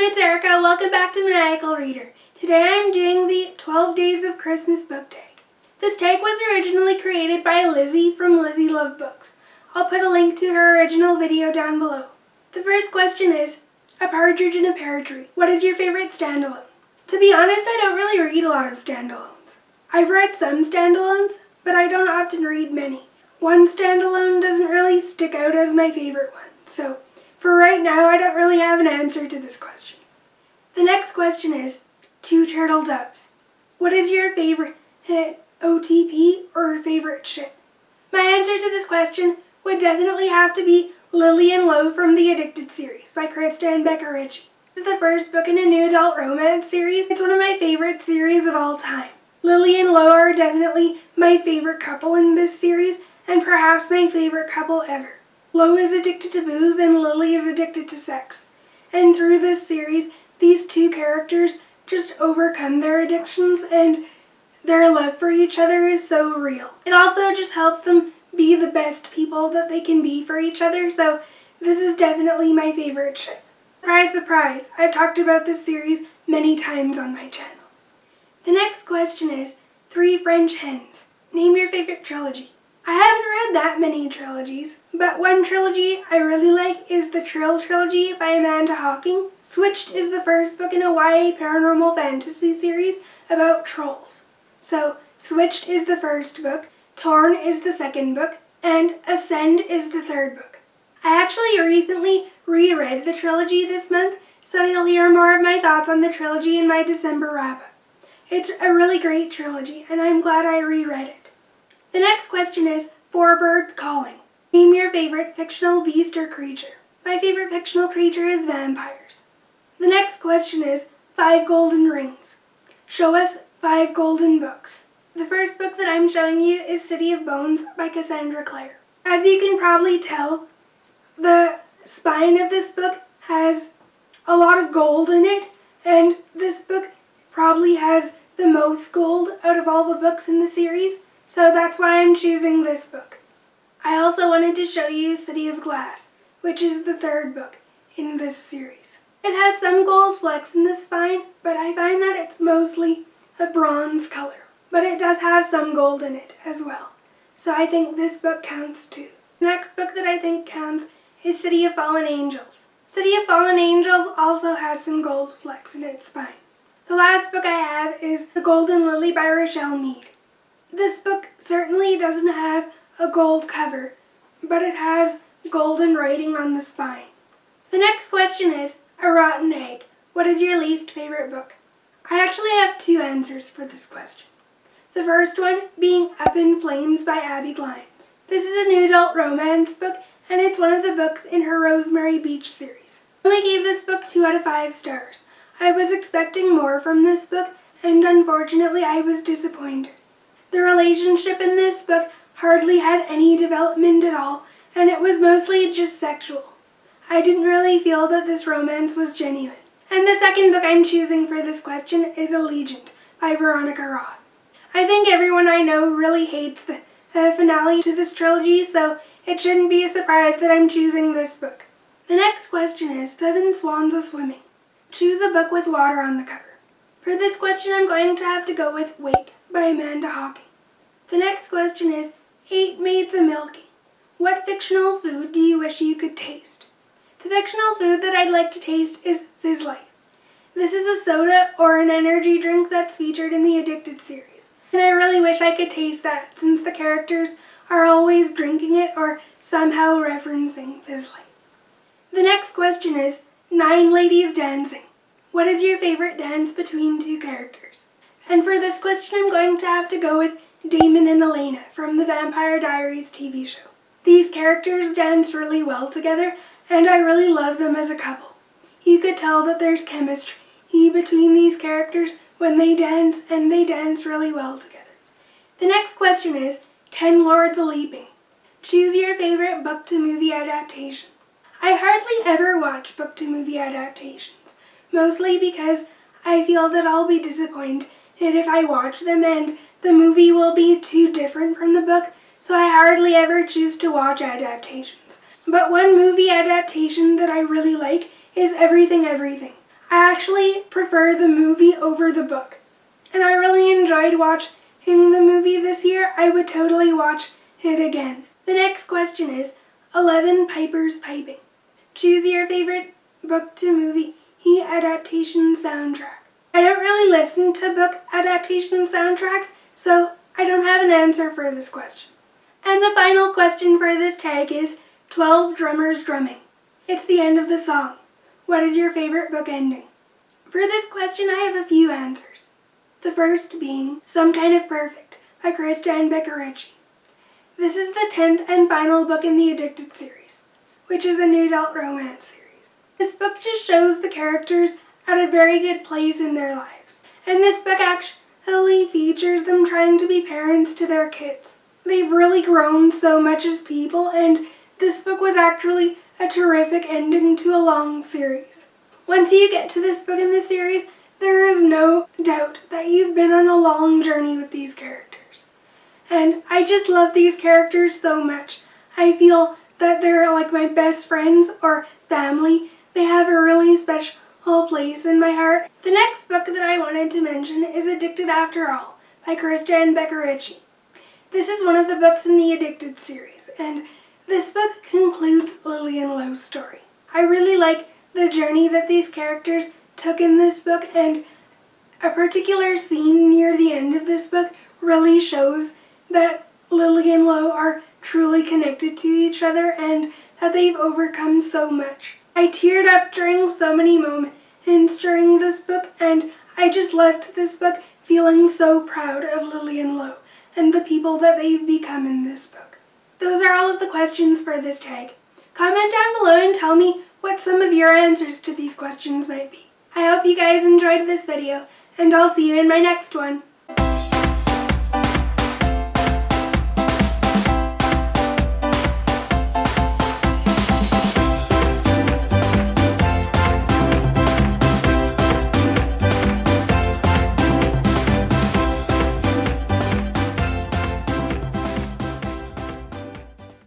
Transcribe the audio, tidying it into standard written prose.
it's Erica. Welcome back to Maniacal Reader. Today I'm doing the 12 Days of Christmas book tag. This tag was originally created by Lizzie from Lizzie Love Books. I'll put a link to her original video down below. The first question is, a partridge in a pear tree. What is your favorite standalone? To be honest, I don't really read a lot of standalones. I've read some standalones, but I don't often read many. One standalone doesn't really stick out as my favorite one, so for right now I don't really have an answer to this question. The next question is, two turtle doves. What is your favorite OTP or favorite ship? My answer to this question would definitely have to be Lily and Lo from the Addicted series by Krista and Becca Ritchie. This is the first book in a new adult romance series. It's one of my favorite series of all time. Lily and Lo are definitely my favorite couple in this series, and perhaps my favorite couple ever. Lo is addicted to booze and Lily is addicted to sex. And through this series, these two characters just overcome their addictions, and their love for each other is so real. It also just helps them be the best people that they can be for each other, so this is definitely my favorite ship. Surprise, surprise, I've talked about this series many times on my channel. The next question is, 3 French hens. Name your favorite trilogy. I haven't read that many trilogies, but one trilogy I really like is the Trilogy by Amanda Hocking. Switched is the first book in a YA paranormal fantasy series about trolls. So, Switched is the first book, Torn is the second book, and Ascend is the third book. I actually recently reread the trilogy this month, so you'll hear more of my thoughts on the trilogy in my December wrap-up. It's a really great trilogy, and I'm glad I reread it. The next question is, 4 birds calling. Name your favorite fictional beast or creature. My favorite fictional creature is vampires. The next question is, 5 golden rings. Show us 5 golden books. The first book that I'm showing you is City of Bones by Cassandra Clare. As you can probably tell, the spine of this book has a lot of gold in it, and this book probably has the most gold out of all the books in the series, so that's why I'm choosing this book. I also wanted to show you City of Glass, which is the third book in this series. It has some gold flecks in the spine, but I find that it's mostly a bronze color. But it does have some gold in it as well, so I think this book counts too. The next book that I think counts is City of Fallen Angels. City of Fallen Angels also has some gold flecks in its spine. The last book I have is The Golden Lily by Rochelle Mead. This book certainly doesn't have a gold cover, but it has golden writing on the spine. The next question is, a rotten egg. What is your least favorite book? I actually have 2 answers for this question. The first one being Up in Flames by Abby Glines. This is a new adult romance book, and it's one of the books in her Rosemary Beach series. I only gave this book 2 out of 5 stars. I was expecting more from this book, and unfortunately I was disappointed. The relationship in this book hardly had any development at all, and it was mostly just sexual. I didn't really feel that this romance was genuine. And the second book I'm choosing for this question is Allegiant by Veronica Roth. I think everyone I know really hates the finale to this trilogy, so it shouldn't be a surprise that I'm choosing this book. The next question is 7 Swans a-Swimming. Choose a book with water on the cover. For this question I'm going to have to go with Wake by Amanda Hocking. The next question is 8 Maids a-Milking. What fictional food do you wish you could taste? The fictional food that I'd like to taste is Fizz Light. This is a soda or an energy drink that's featured in the Addicted series. And I really wish I could taste that, since the characters are always drinking it or somehow referencing Fizz Light. The next question is 9 Ladies Dancing. What is your favorite dance between 2 characters? And for this question I'm going to have to go with Damon and Elena from the Vampire Diaries TV show. These characters dance really well together, and I really love them as a couple. You could tell that there's chemistry between these characters when they dance, and they dance really well together. The next question is 10 Lords a-Leaping. Choose your favorite book-to-movie adaptation. I hardly ever watch book-to-movie adaptations, mostly because I feel that I'll be disappointed if I watch them and the movie will be too different from the book, so I hardly ever choose to watch adaptations. But one movie adaptation that I really like is Everything Everything. I actually prefer the movie over the book. And I really enjoyed watching the movie this year. I would totally watch it again. The next question is 11 Pipers Piping. Choose your favorite book-to-movie-adaptation soundtrack. I don't really listen to book adaptation soundtracks, so I don't have an answer for this question. And the final question for this tag is 12 Drummers Drumming. It's the end of the song. What is your favorite book ending? For this question, I have a few answers. The first being Some Kind of Perfect by Krista Becker-Ritchie. This is the 10th and final book in the Addicted series, which is a new adult romance series. This book just shows the characters at a very good place in their lives. And this book actually features them trying to be parents to their kids. They've really grown so much as people, and this book was actually a terrific ending to a long series. Once you get to this book in the series, there is no doubt that you've been on a long journey with these characters. And I just love these characters so much. I feel that they're like my best friends or family. They have a really special place in my heart. The next book that I wanted to mention is Addicted After All by Krista Becker-Ritchie. This is one of the books in the Addicted series, and this book concludes Lily and Lo's story. I really like the journey that these characters took in this book, and a particular scene near the end of this book really shows that Lily and Lo are truly connected to each other and that they've overcome so much. I teared up during so many moments during this book, and I just left this book feeling so proud of Lily and Lo and the people that they've become in this book. Those are all of the questions for this tag. Comment down below and tell me what some of your answers to these questions might be. I hope you guys enjoyed this video, and I'll see you in my next one.